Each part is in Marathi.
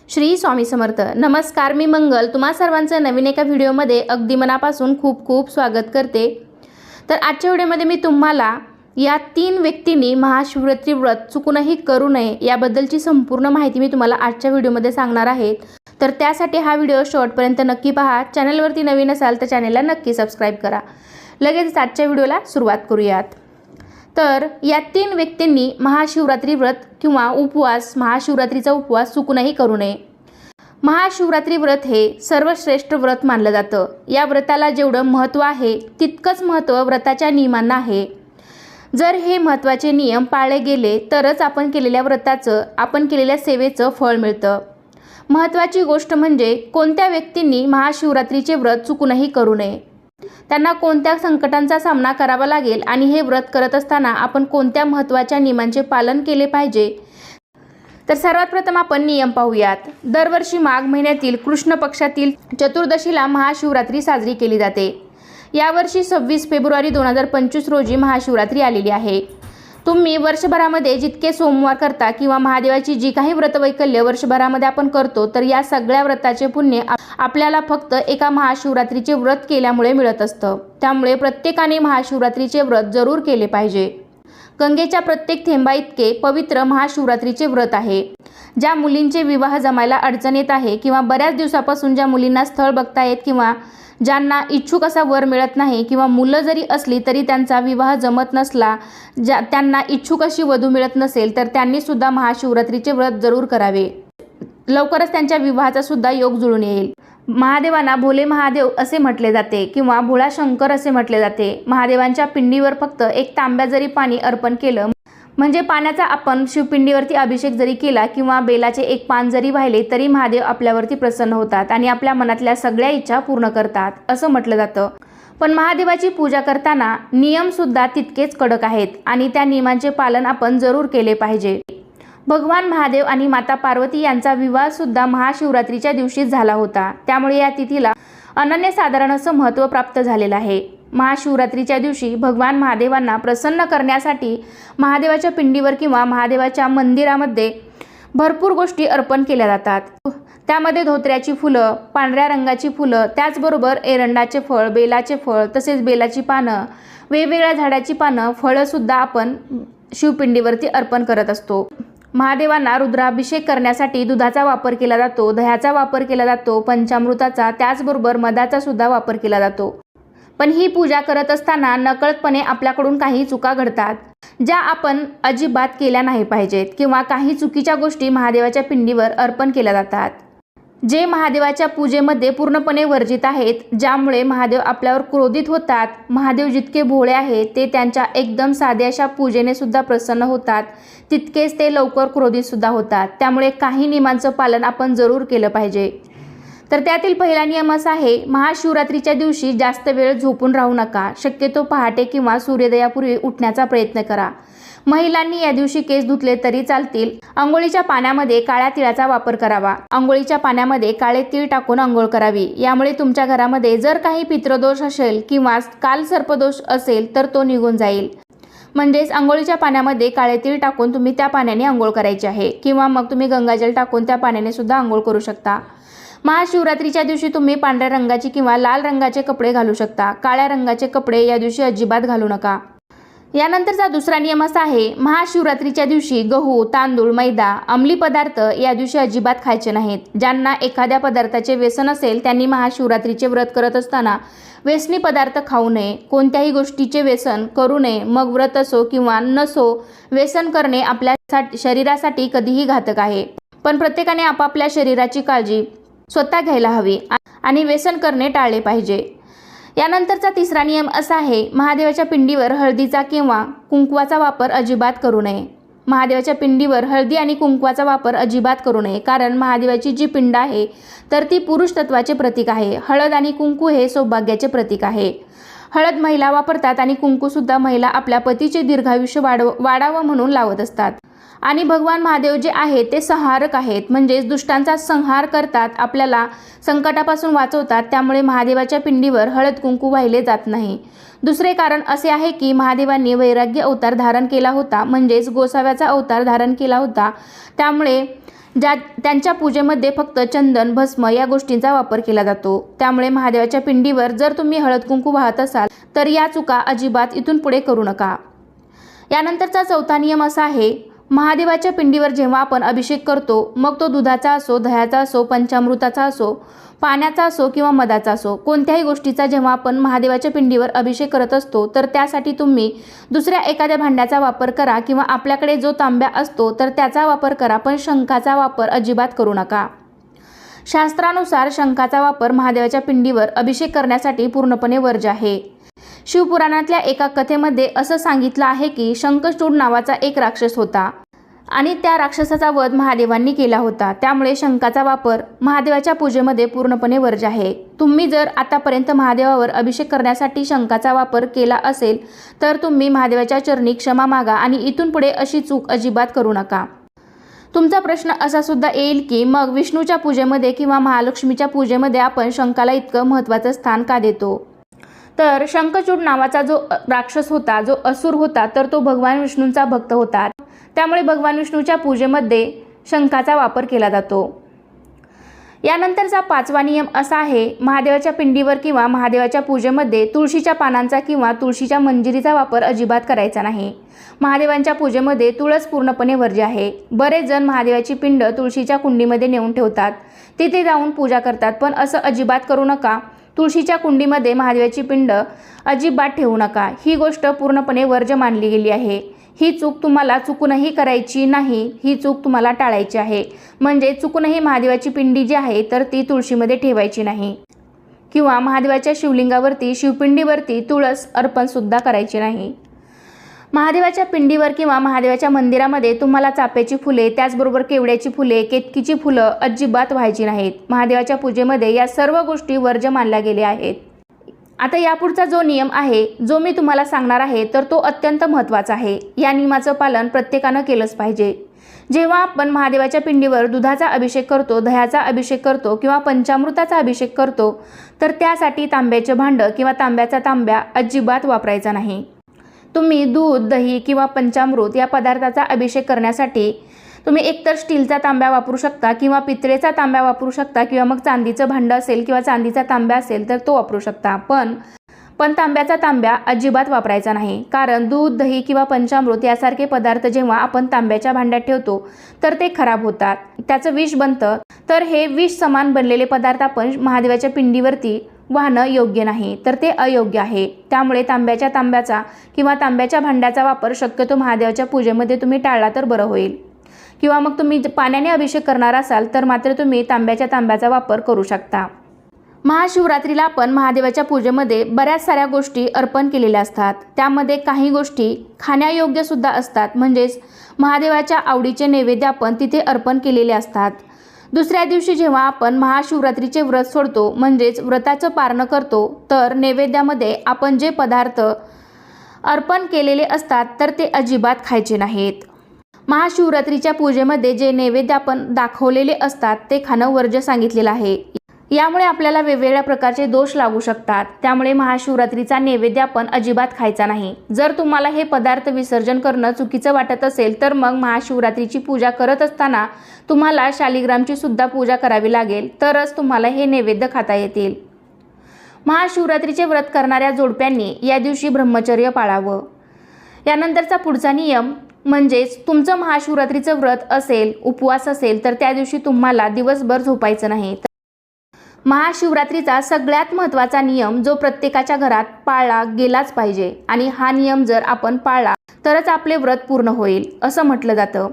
श्री स्वामी समर्थ. नमस्कार, मी मंगल तुम्हा सर्वांचं नवीन एका व्हिडिओमध्ये अगदी मनापासून खूप खूप स्वागत करते. तर आजच्या व्हिडिओमध्ये मी तुम्हाला या 3 व्यक्तींनी महाशिवरात्री व्रत चुकूनही करू नये याबद्दलची संपूर्ण माहिती मी तुम्हाला आजच्या व्हिडिओमध्ये सांगणार आहे. तर त्यासाठी हा व्हिडिओ शेवटपर्यंत नक्की पहा. चॅनलवरती नवीन असाल तर चॅनलला नक्की सबस्क्राईब करा. लगेच आजच्या व्हिडिओला सुरुवात करूयात. तर या 3 व्यक्तींनी महाशिवरात्री व्रत किंवा उपवास महाशिवरात्रीचा उपवास चुकूनही करू नये. महाशिवरात्री व्रत हे सर्वश्रेष्ठ व्रत मानलं जातं. या व्रताला जेवढं महत्त्व आहे तितकंच महत्त्व व्रताच्या नियमांना आहे. जर हे महत्त्वाचे नियम पाळले गेले तरच आपण केलेल्या व्रताचं आपण केलेल्या सेवेचं फळ मिळतं. महत्त्वाची गोष्ट म्हणजे कोणत्या व्यक्तींनी महाशिवरात्रीचे व्रत चुकूनही करू नये. त्यांना कोणत्या संकटांचा सामना करावा लागेल आणि हे व्रत करत असताना आपण कोणत्या महत्त्वाच्या नियमांचे पालन केले पाहिजे. तर सर्वात प्रथम आपण नियम पाहूयात. दरवर्षी माघ महिन्यातील कृष्ण पक्षातील चतुर्दशीला महाशिवरात्री साजरी केली जाते. यावर्षी 26 फेब्रुवारी 2025 रोजी महाशिवरात्री आलेली आहे. तुम्ही वर्षभरामध्ये जितके सोमवार करता किंवा महादेवाची जी काही व्रतवैकल्य वर्षभरामध्ये आपण करतो तर या सगळ्या व्रताचे पुण्य आपल्याला फक्त एका महाशिवरात्रीचे व्रत केल्यामुळे मिळत असतं. त्यामुळे प्रत्येकाने महाशिवरात्रीचे व्रत जरूर केले पाहिजे. गंगेच्या प्रत्येक थेंबा इतके पवित्र महाशिवरात्रीचे व्रत आहे. ज्या मुलींचे विवाह जमायला अडचण येत आहे किंवा बऱ्याच दिवसापासून ज्या मुलींना स्थळ बघता येत किंवा ज्यांना इच्छुक असा वर मिळत नाही किंवा मुलं जरी असली तरी त्यांचा विवाह जमत नसला, त्यांना इच्छुक अशी वधू मिळत नसेल तर त्यांनी सुद्धा महाशिवरात्रीचे व्रत जरूर करावे. लवकरच त्यांच्या विवाहाचा सुद्धा योग जुळून येईल. महादेवांना भोले महादेव असे म्हटले जाते किंवा भोळा शंकर असे म्हटले जाते. महादेवांच्या पिंडीवर फक्त एक तांब्या जरी पाणी अर्पण केलं म्हणजे पाण्याचा आपण शिवपिंडीवरती अभिषेक जरी केला किंवा बेलाचे एक पान जरी वाहिले तरी महादेव आपल्यावरती प्रसन्न होतात आणि आपल्या मनातल्या सगळ्या इच्छा पूर्ण करतात असं म्हटलं जातं. पण महादेवाची पूजा करताना नियम सुद्धा तितकेच कडक आहेत आणि त्या नियमांचे पालन आपण जरूर केले पाहिजे. भगवान महादेव आणि माता पार्वती यांचा विवाह सुद्धा महाशिवरात्रीच्या दिवशीच झाला होता. त्यामुळे या तिथीला अनन्यसाधारण असं महत्त्व प्राप्त झालेलं आहे. महाशिवरात्रीच्या दिवशी भगवान महादेवांना प्रसन्न करण्यासाठी महादेवाच्या पिंडीवर किंवा महादेवाच्या मंदिरामध्ये भरपूर गोष्टी अर्पण केल्या जातात. त्यामध्ये धोत्र्याची फुलं, पांढऱ्या रंगाची फुलं, त्याचबरोबर एरंडाचे फळ, बेलाचे फळ, तसेच बेलाची पानं, वेगवेगळ्या झाडाची पानं, फळंसुद्धा आपण शिवपिंडीवरती अर्पण करत असतो. महादेवांना रुद्राभिषेक करण्यासाठी दुधाचा वापर केला जातो, दह्याचा वापर केला जातो, पंचामृताचा, त्याचबरोबर मधाचा सुद्धा वापर केला जातो. पण ही पूजा करत असताना नकळतपणे आपल्याकडून काही चुका घडतात ज्या आपण अजिबात केल्या नाही पाहिजेत किंवा काही चुकीच्या गोष्टी महादेवाच्या पिंडीवर अर्पण केल्या जातात जे महादेवाच्या पूजेमध्ये पूर्णपणे वर्जित आहेत, ज्यामुळे महादेव आपल्यावर क्रोधित होतात. महादेव जितके भोळे आहेत ते त्यांच्या एकदम साध्या अशा पूजेने सुद्धा प्रसन्न होतात, तितकेच ते लवकर क्रोधित सुद्धा होतात. त्यामुळे काही नियमांचं पालन आपण जरूर केलं पाहिजे. तर त्यातील पहिला नियम असा आहे, महाशिवरात्रीच्या दिवशी जास्त वेळ झोपून राहू नका. शक्यतो पहाटे किंवा सूर्योदयापूर्वी उठण्याचा प्रयत्न करा. महिलांनी या दिवशी केस धुतले तरी चालतील. अंघोळीच्या पाण्यामध्ये काळ्या तिळाचा वापर करावा. अंघोळीच्या पाण्यामध्ये काळे तीळ टाकून अंघोळ करावी. यामुळे तुमच्या घरामध्ये जर काही पितृदोष असेल किंवा कालसर्पदोष असेल तर तो निघून जाईल. म्हणजेच अंघोळीच्या पाण्यामध्ये काळे तीळ टाकून तुम्ही त्या पाण्याने अंघोळ करायची आहे किंवा मग तुम्ही गंगाजल टाकून त्या पाण्याने सुद्धा अंघोळ करू शकता. महाशिवरात्रीच्या दिवशी तुम्ही पांढऱ्या रंगाची किंवा लाल रंगाचे कपडे घालू शकता. काळ्या रंगाचे कपडे या दिवशी अजिबात घालू नका. यानंतरचा दुसरा नियम असा आहे, महाशिवरात्रीच्या दिवशी गहू, तांदूळ, मैदा, अंमली पदार्थ या दिवशी अजिबात खायचे नाहीत. ज्यांना एखाद्या पदार्थाचे व्यसन असेल त्यांनी महाशिवरात्रीचे व्रत करत असताना व्यसनी पदार्थ खाऊ नये. कोणत्याही गोष्टीचे व्यसन करू नये. मग व्रत असो किंवा नसो, व्यसन करणे आपल्या शरीरासाठी कधीही घातक आहे. पण प्रत्येकाने आपापल्या शरीराची काळजी स्वतः घ्यायला हवी आणि व्यसन करणे टाळले पाहिजे. यानंतरचा तिसरा नियम असा आहे, महादेवाच्या पिंडीवर हळदीचा किंवा कुंकवाचा वापर अजिबात करू नये. महादेवाच्या पिंडीवर हळदी आणि कुंकवाचा वापर अजिबात करू नये. कारण महादेवाची जी पिंड आहे तर ती पुरुष तत्वाचे प्रतीक आहे. हळद आणि कुंकू हे सौभाग्याचे प्रतीक आहे. हळद महिला वापरतात आणि कुंकूसुद्धा महिला आपल्या पतीचे दीर्घायुष्य वाढावं म्हणून लावत असतात. आणि भगवान महादेव जे आहेत ते संहारक आहेत, म्हणजेच दुष्टांचा संहार करतात, आपल्याला संकटापासून वाचवतात. त्यामुळे महादेवाच्या पिंडीवर हळद कुंकू वाहिले जात नाही. दुसरे कारण असे आहे की महादेवांनी वैराग्य अवतार धारण केला होता, म्हणजेच गोसाव्याचा अवतार धारण केला होता. त्यामुळे त्यांच्या पूजेमध्ये फक्त चंदन, भस्म या गोष्टींचा वापर केला जातो। त्यामुळे महादेवाच्या पिंडीवर जर तुम्ही हळद कुंकू वाहत असाल तर या चुका अजिबात इथून पुढे करू नका। यानंतरचा चौथा नियम असा आहे, महादेवाच्या पिंडीवर जेव्हा आपण अभिषेक करतो, मग तो दुधाचा असो, दह्याचा असो, पंचामृताचा असो, पाण्याचा असो किंवा मधाचा असो, कोणत्याही गोष्टीचा जेव्हा आपण महादेवाच्या पिंडीवर अभिषेक करत असतो तर त्यासाठी तुम्ही दुसऱ्या एखाद्या भांड्याचा वापर करा किंवा आपल्याकडे जो तांब्या असतो तर त्याचा वापर करा, पण शंखाचा वापर अजिबात करू नका। शास्त्रानुसार शंखाचा वापर महादेवाच्या पिंडीवर अभिषेक करण्यासाठी पूर्णपणे वर्ज्य आहे। शिवपुराणातल्या एका कथेमध्ये असं सांगितलं आहे की शंखचूड नावाचा एक राक्षस होता आणि त्या राक्षसाचा वध महादेवांनी केला होता। त्यामुळे शंखाचा वापर महादेवाच्या पूजेमध्ये पूर्णपणे वर्ज्य आहे। तुम्ही जर आतापर्यंत महादेवावर अभिषेक करण्यासाठी शंखाचा वापर केला असेल तर तुम्ही महादेवाच्या चरणी क्षमा मागा आणि इथून पुढे अशी चूक अजिबात करू नका। तुमचा प्रश्न असा सुद्धा येईल की मग विष्णूच्या पूजेमध्ये किंवा महालक्ष्मीच्या पूजेमध्ये आपण शंखाला इतकं महत्त्वाचं स्थान का देतो? तर शंखचूड नावाचा जो राक्षस होता, जो असुर होता, तर तो भगवान विष्णूंचा भक्त होता। त्यामुळे भगवान विष्णूच्या पूजेमध्ये शंखाचा वापर केला जातो। यानंतरचा पाचवा नियम असा आहे, महादेवाच्या पिंडीवर किंवा महादेवाच्या पूजेमध्ये तुळशीच्या पानांचा किंवा तुळशीच्या मंजिरीचा वापर अजिबात करायचा नाही। महादेवांच्या पूजेमध्ये तुळस पूर्णपणे वर्ज्य आहे। बरेच जण महादेवाची पिंड तुळशीच्या कुंडीमध्ये नेऊन ठेवतात, तिथे जाऊन पूजा करतात, पण असं अजिबात करू नका। तुळशीच्या कुंडीमध्ये महादेवाची पिंड अजिबात ठेवू नका। ही गोष्ट पूर्णपणे वर्ज्य मानली गेली आहे। ही चूक तुम्हाला चुकूनही करायची नाही, ही चूक तुम्हाला टाळायची आहे। म्हणजे चुकूनही महादेवाची पिंडी जी आहे तर ती तुळशीमध्ये ठेवायची नाही किंवा महादेवाच्या शिवलिंगावरती, शिवपिंडीवरती तुळस अर्पण सुद्धा करायची नाही। महादेवाच्या पिंडीवर किंवा महादेवाच्या मंदिरामध्ये तुम्हाला चाफ्याची फुले, त्याचबरोबर केवड्याची फुले, केतकीची फुलं अजिबात व्हायची नाहीत। महादेवाच्या पूजेमध्ये या सर्व गोष्टी वर्ज्य मानल्या गेल्या आहेत। आता यापुढचा जो नियम आहे, जो मी तुम्हाला सांगणार आहे, तर तो अत्यंत महत्त्वाचा आहे। या नियमाचं पालन प्रत्येकानं केलंच पाहिजे। जेव्हा आपण महादेवाच्या पिंडीवर दुधाचा अभिषेक करतो, दह्याचा अभिषेक करतो किंवा पंचामृताचा अभिषेक करतो तर त्यासाठी तांब्याचे भांडं किंवा तांब्याचा तांब्या अजिबात वापरायचा नाही। तुम्ही दूध, दही किंवा पंचामृत या पदार्थाचा अभिषेक करण्यासाठी तुम्ही एकतर स्टीलचा तांब्या वापरू शकता किंवा पितळेचा तांब्या वापरू शकता किंवा मग चांदीचं भांडं असेल किंवा चांदीचा तांब्या असेल तर तो वापरू शकता। पण तांब्याचा तांब्या अजिबात वापरायचा नाही, कारण दूध, दही किंवा पंचामृत यासारखे पदार्थ जेव्हा आपण तांब्याच्या भांड्यात ठेवतो तर ते खराब होतात, त्याचं विष बनतं। तर हे विष समान बनलेले पदार्थ आपण महादेवाच्या पिंडीवरती वाहणं योग्य नाही, तर ते अयोग्य आहे। त्यामुळे तांब्याच्या तांब्याचा किंवा तांब्याच्या भांड्याचा वापर शक्यतो महादेवाच्या पूजेमध्ये तुम्ही टाळला तर बरं होईल। किंवा मग तुम्ही पाण्याने अभिषेक करणार असाल तर मात्र तुम्ही तांब्याच्या तांब्याचा वापर करू शकता। महाशिवरात्रीला आपण महादेवाच्या पूजेमध्ये बऱ्याच साऱ्या गोष्टी अर्पण केलेल्या असतात। त्यामध्ये काही गोष्टी खाण्यायोग्य सुद्धा असतात, म्हणजेच महादेवाच्या आवडीचे नैवेद्य आपण तिथे अर्पण केलेले असतात। दुसऱ्या दिवशी जेव्हा आपण महाशिवरात्रीचे व्रत सोडतो, म्हणजेच व्रताचं पारणं करतो, तर नैवेद्यामध्ये आपण जे पदार्थ अर्पण केलेले असतात तर ते अजिबात खायचे नाहीत। महाशिवरात्रीच्या पूजेमध्ये जे नैवेद्य आपण दाखवलेले असतात ते खाणं वर्ज्य सांगितलेलं आहे। यामुळे आपल्याला वेगवेगळ्या प्रकारचे दोष लागू शकतात। त्यामुळे महाशिवरात्रीचा नैवेद्य आपण अजिबात खायचा नाही। जर तुम्हाला हे पदार्थ विसर्जन करणं चुकीचं वाटत असेल तर मग महाशिवरात्रीची पूजा करत असताना तुम्हाला शालिग्रामची सुद्धा पूजा करावी लागेल, तरच तुम्हाला हे नैवेद्य खाता येतील। महाशिवरात्रीचे व्रत करणाऱ्या जोडप्यांनी या दिवशी ब्रह्मचर्य पाळावं। यानंतरचा पुढचा नियम म्हणजेच तुमचं महाशिवरात्रीचं व्रत असेल, उपवास असेल तर त्या दिवशी तुम्हाला दिवसभर झोपायचं नाही। महाशिवरात्रीचा सगळ्यात महत्त्वाचा नियम जो प्रत्येकाच्या घरात पाळला गेलाच पाहिजे आणि हा नियम जर आपण पाळला तरच आपले व्रत पूर्ण होईल असं म्हटलं जातं।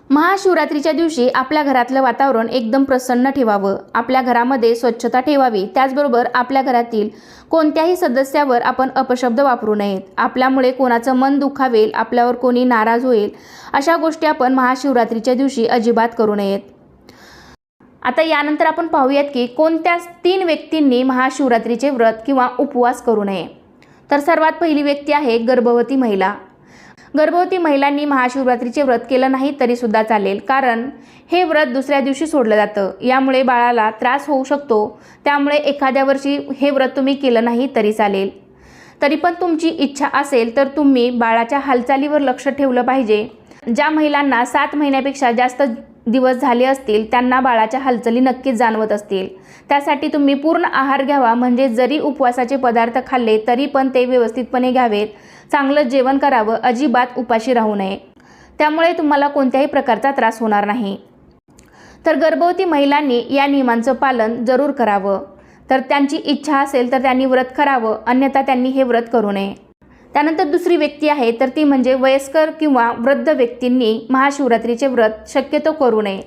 महाशिवरात्रीच्या दिवशी आपल्या घरातलं वातावरण एकदम प्रसन्न ठेवावं, आपल्या घरामध्ये स्वच्छता ठेवावी, त्याचबरोबर आपल्या घरातील कोणत्याही सदस्यावर आपण अपशब्द वापरू नयेत। आपल्यामुळे कोणाचं मन दुखावेल, आपल्यावर कोणी नाराज होईल, अशा गोष्टी आपण महाशिवरात्रीच्या दिवशी अजिबात करू नयेत। आता यानंतर आपण पाहूयात की कोणत्या 3 व्यक्तींनी महाशिवरात्रीचे व्रत किंवा उपवास करू नये। तर सर्वात पहिली व्यक्ती आहे गर्भवती महिला। गर्भवती महिलांनी महाशिवरात्रीचे व्रत केलं नाही तरी सुद्धा चालेल, कारण हे व्रत दुसऱ्या दिवशी सोडलं जातं। यामुळे बाळाला त्रास होऊ शकतो, त्यामुळे एखाद्या वर्षी हे व्रत तुम्ही केलं नाही तरी चालेल। तरी पण तुमची इच्छा असेल तर तुम्ही बाळाच्या हालचालीवर लक्ष ठेवलं पाहिजे। ज्या महिलांना 7 महिन्यापेक्षा जास्त दिवस झाले असतील त्यांना बाळाच्या हालचाली नक्कीच जाणवत असतील। त्यासाठी तुम्ही पूर्ण आहार घ्यावा, म्हणजे जरी उपवासाचे पदार्थ खाल्ले तरी पण ते व्यवस्थितपणे घ्यावेत, चांगलं जेवण करावं, अजिबात उपाशी राहू नये। त्यामुळे तुम्हाला कोणत्याही प्रकारचा त्रास होणार नाही। तर गर्भवती महिलांनी या नियमांचं पालन जरूर करावं। तर त्यांची इच्छा असेल तर त्यांनी व्रत करावं, अन्यथा त्यांनी हे व्रत करू नये। त्यानंतर दुसरी व्यक्ती आहे तर ती म्हणजे वयस्कर किंवा वृद्ध व्यक्तींनी महाशिवरात्रीचे व्रत शक्यतो करू नये।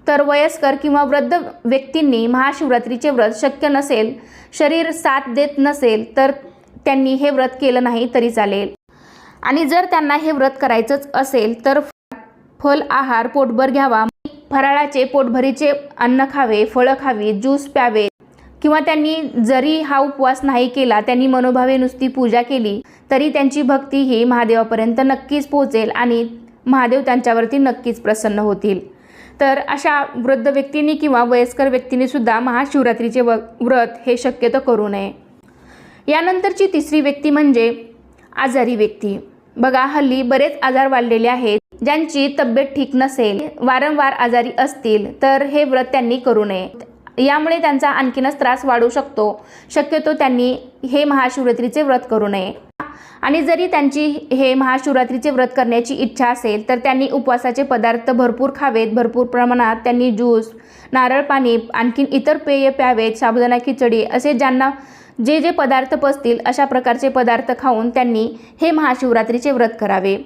तर वयस्कर किंवा वृद्ध व्यक्तींनी महाशिवरात्रीचे व्रत शक्य नसेल, शरीर साथ देत नसेल तर त्यांनी हे व्रत केलं नाही तरी चालेल। आणि जर त्यांना हे व्रत करायचंच असेल तर फल आहार पोटभर घ्यावा, फराळाचे पोटभरीचे अन्न खावे, फळं खावी, ज्यूस प्यावे, किंवा त्यांनी जरी हा उपवास नाही केला, त्यांनी मनोभावे नुसती पूजा केली तरी त्यांची भक्ती ही महादेवापर्यंत नक्कीच पोहोचेल आणि महादेव त्यांच्यावरती नक्कीच प्रसन्न होतील। तर अशा वृद्ध व्यक्तींनी किंवा वयस्कर व्यक्तींनी सुद्धा महाशिवरात्रीचे व्रत हे शक्यतो करू नये। यानंतरची तिसरी व्यक्ती म्हणजे आजारी व्यक्ती। बघा, हल्ली बरेच आजार वाढलेले आहेत, ज्यांची तब्येत ठीक नसेल, वारंवार आजारी असतील तर हे व्रत त्यांनी करू नये। यामुळे त्यांचा आणखीनच त्रास वाढू शकतो। शक्यतो त्यांनी हे महाशिवरात्रीचे व्रत करू नये। आणि जरी त्यांची हे महाशिवरात्रीचे व्रत करण्याची इच्छा असेल तर त्यांनी उपवासाचे पदार्थ भरपूर खावेत, भरपूर प्रमाणात त्यांनी ज्यूस, नारळ पाणी, आणखीन इतर पेय प्यावेत, साबुदाणा खिचडी असे ज्यांना जे जे पदार्थ पचतील अशा प्रकारचे पदार्थ खाऊन त्यांनी हे महाशिवरात्रीचे व्रत करावे।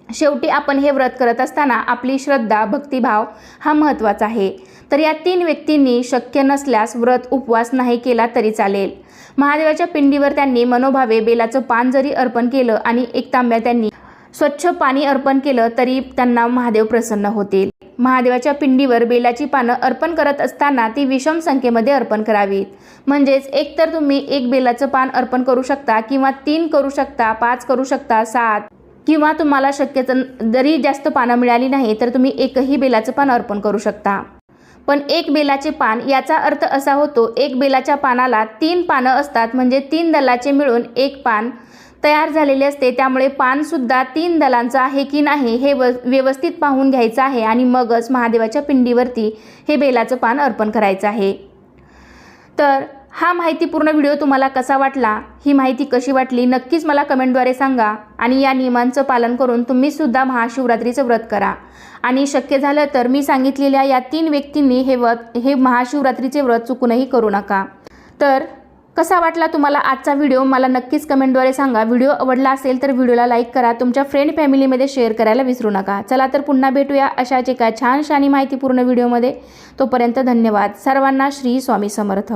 शेवटी आपण हे व्रत करत असताना आपली श्रद्धा, भक्तिभाव हा महत्त्वाचा आहे। तर या 3 व्यक्तींनी शक्य नसल्यास व्रत उपवास नाही केला तरी चालेल। महादेवाच्या पिंडीवर त्यांनी मनोभावे बेलाचं पान जरी अर्पण केलं आणि 1 तांब्या त्यांनी स्वच्छ पाणी अर्पण केलं तरी त्यांना महादेव प्रसन्न होतील। महादेवाच्या पिंडीवर बेलाची पानं अर्पण करत असताना ती विषम संख्येमध्ये अर्पण करावीत, म्हणजेच एक तर तुम्ही 1 बेलाचं पान अर्पण करू शकता, किंवा 3 करू शकता, 5 करू शकता, 7, किंवा तुम्हाला शक्यतो जरी जास्त पानं मिळाली नाही तर तुम्ही 1ही बेलाचं पान अर्पण करू शकता। पण 1 बेलाचे पान याचा अर्थ असा होतो, 1 बेलाच्या पानाला 3 पानं असतात, म्हणजे 3 दलाचे मिळून 1 पान तयार झालेले असते। त्यामुळे पानसुद्धा 3 दलांचं आहे की नाही हे व्यवस्थित पाहून घ्यायचं आहे आणि मगच महादेवाच्या पिंडीवरती हे बेलाचं पान अर्पण करायचं आहे। तर हा माहितीपूर्ण व्हिडिओ तुम्हाला कसा वाटला, ही माहिती कशी वाटली नक्कीच मला कमेंटद्वारे सांगा। आणि या नियमांचं पालन करून तुम्हीसुद्धा महाशिवरात्रीचं व्रत करा। आणि शक्य झालं तर मी सांगितलेल्या या 3 व्यक्तींनी हे महाशिवरात्रीचे व्रत चुकूनही करू नका। तर कसा वाटला तुम्हाला आजचा व्हिडिओ मला नक्कीच कमेंटद्वारे सांगा। व्हिडिओ आवडला असेल तर व्हिडिओला लाईक करा, तुमच्या फ्रेंड फॅमिलीमध्ये शेअर करायला विसरू नका। चला तर पुन्हा भेटूया अशाच एका छानशा आणि माहितीपूर्ण व्हिडिओमध्ये। तोपर्यंत धन्यवाद। सर्वांना श्री स्वामी समर्थ।